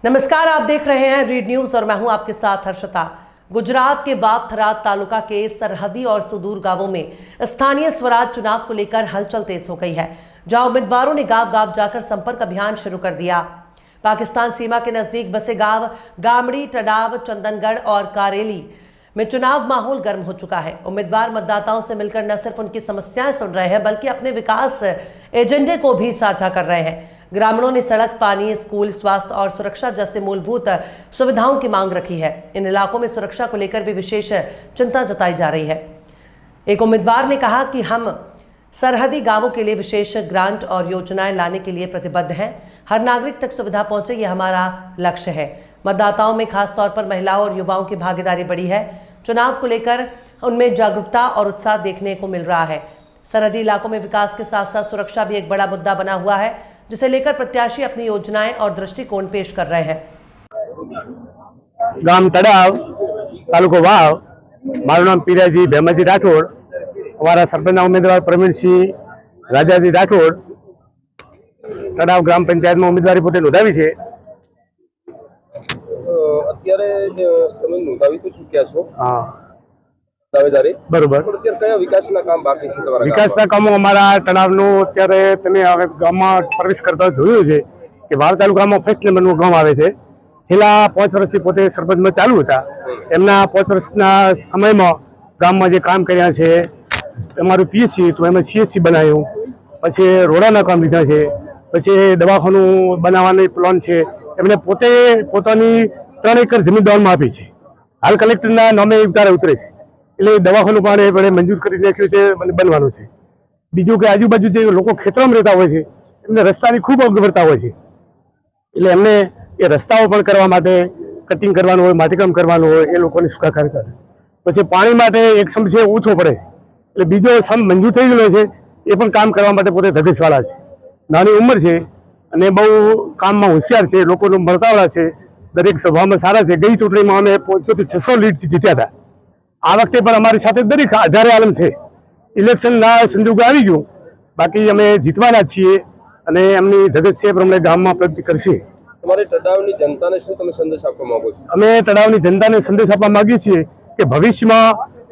नमस्कार, आप देख रहे हैं रीड न्यूज और मैं हूं आपके साथ हर्षिता। गुजरात के वाव थराद तालुका के सरहदी और सुदूर गांवों में स्थानीय स्वराज चुनाव को लेकर हलचल तेज हो गई है, जहां उम्मीदवारों ने गांव गांव जाकर संपर्क अभियान शुरू कर दिया। पाकिस्तान सीमा के नजदीक बसे गांव गामड़ी, टडाव, चंदनगढ़ और कारेली में चुनाव माहौल गर्म हो चुका है। उम्मीदवार मतदाताओं से मिलकर न सिर्फ उनकी समस्याएं सुन रहे हैं, बल्कि अपने विकास एजेंडे को भी साझा कर रहे हैं। ग्रामीणों ने सड़क, पानी, स्कूल, स्वास्थ्य और सुरक्षा जैसे मूलभूत सुविधाओं की मांग रखी है। इन इलाकों में सुरक्षा को लेकर भी विशेष चिंता जताई जा रही है। एक उम्मीदवार ने कहा कि हम सरहदी गांवों के लिए विशेष ग्रांट और योजनाएं लाने के लिए प्रतिबद्ध हैं। हर नागरिक तक सुविधा पहुंचे, ये हमारा लक्ष्य है। मतदाताओं में खासतौर पर महिलाओं और युवाओं की भागीदारी बढ़ी है। चुनाव को लेकर उनमें जागरूकता और उत्साह देखने को मिल रहा है। सरहदी इलाकों में विकास के साथ साथ सुरक्षा भी एक बड़ा मुद्दा बना हुआ है, जिसे लेकर प्रत्याशी अपनी योजनाएं और दृष्टिकोण पेश कर रहे हैं। गाम तड़ाव, तालुको वाव, मारू नाम पीराजी भेमाजी राठौड़, हमारा सरपंच उम्मीदवार प्रवीण सिंह राजाजी राठौड़ तड़ाव ग्राम पंचायत में उम्मीदवारी पोते नोंधावी छे। અત્યારે તમે નોંધાવી તો ચૂક્યા છો हाँ દાવેદારે बरोबर। પણ અત્યારે કયા વિકાસના કામ બાકી છે તમારા વિકાસના કામો અમારા તળાવનું અત્યારે તમે હવે ગામમાં પ્રવેશ કરતા જોયું છે કે વાવ તાલુકામાં ફર્સ્ટ નંબરનું ગામ આવે છે। છેલ્લા 5 વર્ષથી પોતે સરપંચમાં ચાલુ હતા। એમના 5 વર્ષના સમયમાં ગામમાં જે કામ કર્યા છે, અમારું પીએચસી તો એમાં સીએચસી બનાવ્યું, પછી રોડાના કામ લીધા છે, પછી દવાખાનું બનાવવાની પ્લાન છે। એમને પોતે પોતાની 3 એકર જમીન દાનમાં આપી છે। હાલ કલેક્ટરના નામે ઉતારે ઉતરે છે, એટલે દવાખાનું પણ એમણે મંજૂર કરી નાખ્યું છે અને બનવાનું છે। બીજું કે આજુબાજુ જે લોકો ખેતરમાં રહેતા હોય છે એમને રસ્તાની ખૂબ અગવડતા હોય છે, એટલે એમને એ રસ્તાઓ પણ કરવા માટે કટિંગ કરવાનું હોય, માટીકામ કરવાનું હોય, એ લોકોની સુખાકારી કરે। પછી પાણી માટે એક સમ છે ઓછો પડે, એટલે બીજો સમ મંજૂર થઈ ગયેલો છે, એ પણ કામ કરવા માટે પોતે ધગશવાળા છે। નાની ઉંમર છે અને બહુ કામમાં હોશિયાર છે, લોકોનું મળતાવાળા છે, દરેક સભામાં સારા છે। ગઈ ચૂંટણીમાં અમે 500 લીડથી જીત્યા હતા। આ વખતે પણ અમારી સાથે દરેક આધારે આલમ છે। ઇલેક્શનના સંજોગો આવી ગયું, બાકી અમે જીતવાના જ છીએ અને એમની ધગત છે પ્રમાણે ગામમાં પ્રગતિ કરશે। તમારે તળાવની જનતાને શું તમે સંદેશ આપવા માંગો છો? અમે તળાવની જનતાને સંદેશ આપવા માંગીએ છીએ કે ભવિષ્યમાં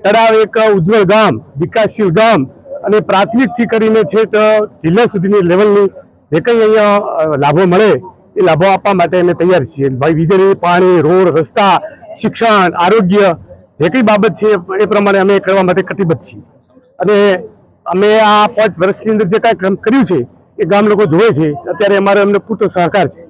તળાવ એક ઉજ્જવળ ગામ, વિકાસશીલ ગામ અને પ્રાથમિકથી કરીને છેક જિલ્લા સુધીની લેવલની જે કંઈ અહીંયા લાભો મળે એ લાભો આપવા માટે અમે તૈયાર છીએ। ભાઈ વીજળી, પાણી, રોડ, રસ્તા, શિક્ષણ, આરોગ્ય જે કંઈ બાબત છે એ પ્રમાણે અમે કરવા માટે કટિબદ્ધ છીએ અને અમે આ 5 વર્ષની અંદર જે કાંઈ કામ કર્યું છે એ ગામ લોકો જોવે છે। અત્યારે અમારો એમને પૂરતો સહકાર છે।